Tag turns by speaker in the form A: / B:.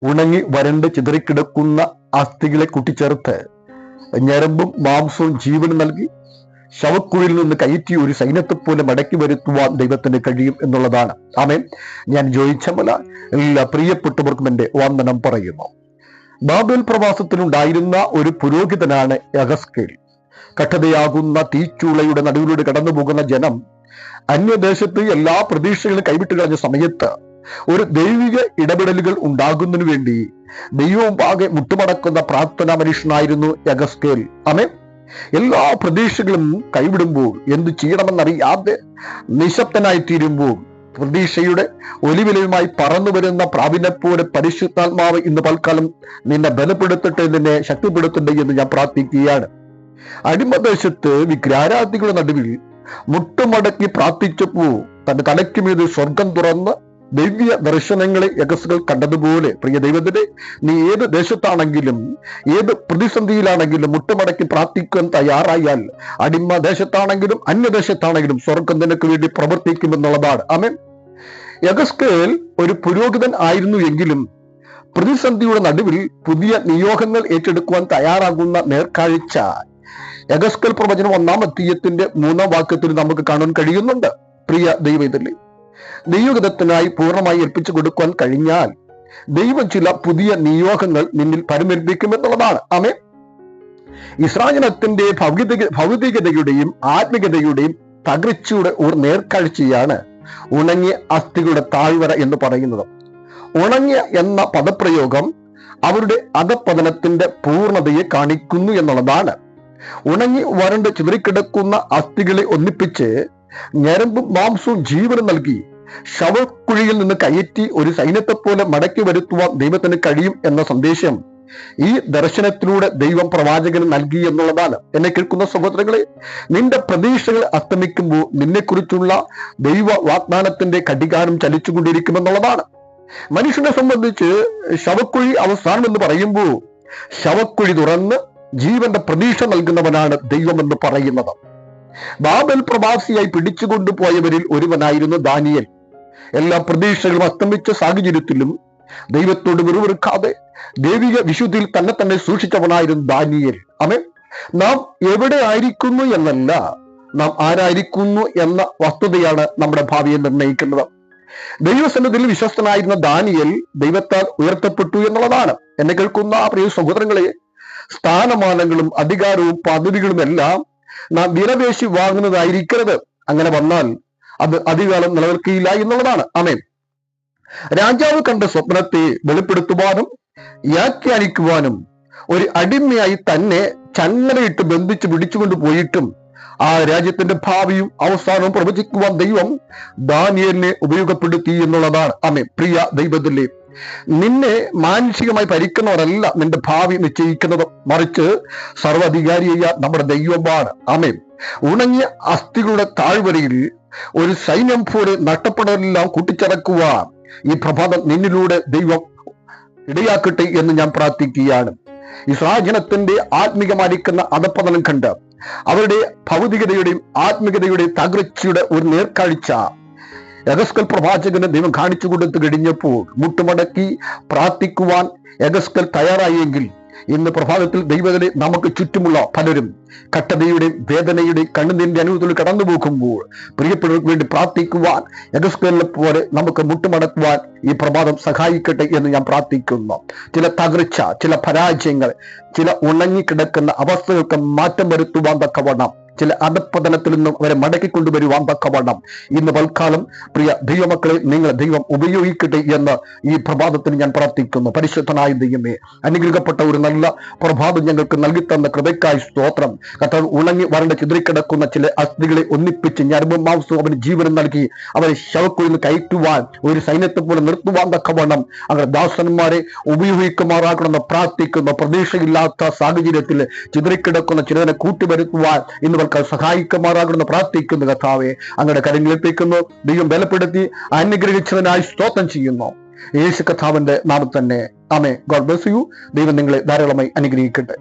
A: ഉണങ്ങി വരണ്ട് ചിതറിക്കിടക്കുന്ന അസ്ഥികളെ കൂട്ടിച്ചേർത്ത് ഞരമ്പും മാംസവും ജീവൻ നൽകി ശവക്കുഴിയിൽ നിന്ന് കയറ്റി ഒരു സൈന്യത്തെ പോലെ മടക്കി വരുത്തുവാൻ ദൈവത്തിന് കഴിയും എന്നുള്ളതാണ്. ആമേൻ. ഞാൻ ജോയിച്ചമല എല്ലാ പ്രിയപ്പെട്ടവർക്കും എൻ്റെ വന്ദനം പറയുന്നു. ബാബേൽ പ്രവാസത്തിലുണ്ടായിരുന്ന ഒരു പുരോഹിതനാണ് യഹസ്കേൽ. കഠിനയാകുന്ന തീച്ചൂളയുടെ നടുവിലൂടെ കടന്നു പോകുന്ന ജനം അന്യദേശത്ത് എല്ലാ പ്രതീക്ഷകളും കൈവിട്ട് കളഞ്ഞ സമയത്ത് ഒരു ദൈവിക ഇടപെടലുകൾ ഉണ്ടാകുന്നതിന് വേണ്ടി ദൈവവും ആകെ മുട്ടുമടക്കുന്ന പ്രാർത്ഥനാ മനുഷ്യനായിരുന്നു യഹസ്കേൽ. ആമേൻ. എല്ലാ പ്രതീക്ഷകളും കൈവിടുമ്പോൾ എന്തു ചെയ്യണമെന്നറിയാതെ നിശബ്ദനായി തീരുമ്പോൾ പ്രതീക്ഷയുടെ ഒലിവിലയുമായി പറന്നു വരുന്ന പ്രാവിനെ പോലെ പരിശുദ്ധാത്മാവ് ഇന്ന് പൽക്കാലം നിന്നെ ബലപ്പെടുത്തട്ടെ, നിന്നെ ശക്തിപ്പെടുത്തട്ടെ എന്ന് ഞാൻ പ്രാർത്ഥിക്കുകയാണ്. അടിമദേശത്ത് വിഗ്രഹാരാധികളുടെ നടുവിൽ മുട്ടുമടക്കി പ്രാർത്ഥിച്ചപ്പോൾ തന്റെ തലയ്ക്കുമീത് സ്വർഗം തുറന്ന് ദിവ്യ ദർശനങ്ങളെ യഹസ്കേൽ കണ്ടതുപോലെ പ്രിയ ദൈവത്തിനെ, നീ ഏത് ദേശത്താണെങ്കിലും ഏത് പ്രതിസന്ധിയിലാണെങ്കിലും മുട്ടുമടക്കി പ്രാർത്ഥിക്കാൻ തയ്യാറായാൽ അടിമ ദേശത്താണെങ്കിലും അന്യദേശത്താണെങ്കിലും സ്വർഗം നിനക്ക് വേണ്ടി പ്രവർത്തിക്കുമെന്നുള്ളതാണ്. ആമേൻ. യഹസ്കേൽ ഒരു പുരോഹിതൻ ആയിരുന്നു എങ്കിലും പ്രതിസന്ധിയുടെ നടുവിൽ പുതിയ നിയോഗങ്ങൾ ഏറ്റെടുക്കുവാൻ തയ്യാറാകുന്ന നേർക്കാഴ്ച യഹസ്കേൽ പ്രവചനം 1-ാം അധ്യായത്തിന്റെ 3-ാം വാക്യത്തിൽ നമുക്ക് കാണാൻ കഴിയുന്നുണ്ട്. പ്രിയ ദൈവത്തിലെ, ദൈവഗതത്തിനായി പൂർണ്ണമായി ഏൽപ്പിച്ചു കൊടുക്കുവാൻ കഴിഞ്ഞാൽ ദൈവം ചില പുതിയ നിയോഗങ്ങൾ നിന്നിൽ പരിമേൽപ്പിക്കുമെന്നുള്ളതാണ്. ആമേൻ. ഇസ്രായേലത്തിന്റെ ഭൗതികതയുടെയും ആത്മികതയുടെയും തകർച്ചയുടെ ഒരു നേർക്കാഴ്ചയാണ് ഉണങ്ങിയ അസ്ഥികളുടെ താഴ്വര എന്ന് പറയുന്നത്. ഉണങ്ങിയ എന്ന പദപ്രയോഗം അവരുടെ അധപതനത്തിന്റെ പൂർണ്ണതയെ കാണിക്കുന്നു എന്നുള്ളതാണ്. ഉണങ്ങി വരണ്ട് ചിതറിക്കിടക്കുന്ന അസ്ഥികളെ ഒന്നിപ്പിച്ച് ഞരമ്പും മാംസവും ജീവനും നൽകി ശവക്കുഴിയിൽ നിന്ന് കയറ്റി ഒരു സൈന്യത്തെ പോലെ മടക്കി വരുത്തുവാൻ ദൈവത്തിന് കഴിയും എന്ന സന്ദേശം ഈ ദർശനത്തിലൂടെ ദൈവം പ്രവാചകന് നൽകി എന്നുള്ളതാണ്. എന്നെ കേൾക്കുന്ന സഹോദരങ്ങളെ, നിന്റെ പ്രതീക്ഷകൾ അസ്തമിക്കുമ്പോൾ നിന്നെക്കുറിച്ചുള്ള ദൈവ വാഗ്ദാനത്തിന്റെ ഘടികാരം ചലിച്ചുകൊണ്ടിരിക്കുമെന്നുള്ളതാണ്. മനുഷ്യനെ സംബന്ധിച്ച് ശവക്കുഴി അവസാനം എന്ന് പറയുമ്പോൾ ശവക്കുഴി തുറന്ന് ജീവന്റെ പ്രതീക്ഷ നൽകുന്നവനാണ് ദൈവം എന്ന് പറയുന്നത്. ബാബേൽ പ്രവാസിയായി പിടിച്ചുകൊണ്ടുപോയവരിൽ ഒരുവനായിരുന്നു ദാനിയേൽ. എല്ലാ പ്രതീക്ഷകളും അസ്തമിച്ച സാഹചര്യത്തിലും ദൈവത്തോട് വിറുവിറുക്കാതെ ദൈവിക വിശുദ്ധിയിൽ തന്നെ സൂക്ഷിച്ചവനായിരുന്നു ദാനിയേൽ. ആമേൻ. നാം എവിടെ ആയിരിക്കുന്നു എന്നല്ല, നാം ആരായിരിക്കുന്നു എന്ന വസ്തുതയാണ് നമ്മുടെ ഭാവിയെ നിർണ്ണയിക്കുന്നത്. ദൈവസന്നിധിയിൽ വിശ്വസ്തനായിരുന്ന ദാനിയേൽ ദൈവത്താൽ ഉയർത്തപ്പെട്ടു എന്നുള്ളതാണ്. എന്നെ കേൾക്കുന്ന ആ പ്രിയ സഹോദരങ്ങളെ, സ്ഥാനമാനങ്ങളും അധികാരവും പദവികളും എല്ലാം നാം വിലപേശി വാങ്ങുന്നതായിരിക്കരുത്. അങ്ങനെ വന്നാൽ അത് അധികാലം നിലനിൽക്കുകയില്ല എന്നുള്ളതാണ്. ആമേൻ. രാജാവ് കണ്ട സ്വപ്നത്തെ വെളിപ്പെടുത്തുവാനും വ്യാഖ്യാനിക്കുവാനും ഒരു അടിമയായി തന്നെ ചങ്ങലയിട്ട് ബന്ധിച്ച് പിടിച്ചുകൊണ്ട് പോയിട്ടും ആ രാജ്യത്തിന്റെ ഭാവിയും അവസാനവും പ്രവചിക്കുവാൻ ദൈവം ദാനിയേലിനെ ഉപയോഗപ്പെടുത്തി എന്നുള്ളതാണ്. ആമേൻ. പ്രിയ ദൈവത്തിലെ, നിന്നെ മാനുഷികമായി ഭരിക്കുന്നവരല്ല നിന്റെ ഭാവി നിശ്ചയിക്കുന്നത്, മറിച്ച് സർവ്വാധികാരിയായ നമ്മുടെ ദൈവമാണ്. ആമേൻ. ഉണങ്ങിയ അസ്ഥികളുടെ താഴ്വരയിൽ ഒരു സൈന്യം പോലെ നഷ്ടപ്പെടലെല്ലാം കൂട്ടിച്ചേർക്കുവാൻ ഈ പ്രഭാതം നിന്നിലൂടെ ദൈവം ഇടയാക്കട്ടെ എന്ന് ഞാൻ പ്രാർത്ഥിക്കുകയാണ്. ഇസ്രായേൽ ജനത്തിന്റെ ആത്മികമായിരിക്കുന്ന അധപതനം കണ്ട് അവരുടെ ഭൗതികതയുടെയും ആത്മികതയുടെയും തകർച്ചയുടെ ഒരു നേർക്കാഴ്ച യഹസ്കേൽ പ്രവാചകന് ദൈവം കാണിച്ചു കൊടുത്തു കഴിഞ്ഞപ്പോൾ മുട്ടുമടക്കി പ്രാർത്ഥിക്കുവാൻ യഹസ്കേൽ തയ്യാറായെങ്കിൽ ഇന്ന് പ്രഭാതത്തിൽ ദൈവത്തിലെ നമുക്ക് ചുറ്റുമുള്ള പലരും കട്ടതയുടെയും വേദനയുടെയും കണ്ണുനീരിന്റെ അനുഭവത്തിൽ കടന്നു പോകുമ്പോൾ പ്രിയപ്പെട്ടവർക്ക് വേണ്ടി പ്രാർത്ഥിക്കുവാൻ യഹസ്കേലിനെ പോലെ നമുക്ക് മുട്ടുമടക്കുവാൻ ഈ പ്രഭാതം സഹായിക്കട്ടെ എന്ന് ഞാൻ പ്രാർത്ഥിക്കുന്നു. ചില തകർച്ച, ചില പരാജയങ്ങൾ, ചില ഉണങ്ങിക്കിടക്കുന്ന അവസ്ഥകൾക്ക് മാറ്റം വരുത്തുവാൻ തക്കവണ്ണം, ചില അധപതനത്തിൽ നിന്നും അവരെ മടക്കിക്കൊണ്ടുവരുവാൻ തക്കവണ്ണം ഇന്ന് തൽക്കാലം പ്രിയ ദൈവമക്കളെ നിങ്ങൾ ദൈവം ഉപയോഗിക്കട്ടെ എന്ന് ഈ പ്രഭാതത്തിന് ഞാൻ പ്രാർത്ഥിക്കുന്നു. പരിശുദ്ധനായ ദൈവമേ, അനുഗ്രഹിക്കപ്പെട്ട ഒരു നല്ല പ്രഭാതം ഞങ്ങൾക്ക് നൽകി തന്ന കൃപയ്ക്കായി സ്തോത്രം. കർത്താവ്, ഉണങ്ങി വരണ്ട ചിതറിക്കിടക്കുന്ന ചില അസ്ഥികളെ ഒന്നിപ്പിച്ച് ഞരമ്പും മാംസവും അവന് ജീവനം നൽകി അവരെ ശവക്കുഴിയിൽ നിന്ന് കയറ്റുവാൻ ഒരു സൈന്യത്തെ പോലെ നിർത്തുവാൻ തക്കവണ്ണം അങ്ങനെ ദാസന്മാരെ ഉപയോഗിക്കുമാറാക്കണമെന്ന് പ്രാർത്ഥിക്കുന്നു. പ്രതീക്ഷയില്ലാത്ത സാഹചര്യത്തിൽ ചിതറിക്കിടക്കുന്ന ചിലതിനെ കൂട്ടിവരുത്തുവാൻ ഇന്ന് സഹായിക്കുമാറാകണമെന്ന് പ്രാർത്ഥിക്കുന്നു. കർത്താവെ, അങ്ങയുടെ കരങ്ങളിലേൽപ്പിക്കുന്നു. ദൈവം ബലപ്പെടുത്തി അനുഗ്രഹിച്ചതിനായി സ്തോത്രം ചെയ്യുന്നു. യേശു കർത്താവിന്റെ നാമത്തിൽ തന്നെ ആമേൻ. God bless you. ദൈവം നിങ്ങളെ ധാരാളമായി അനുഗ്രഹിക്കട്ടെ.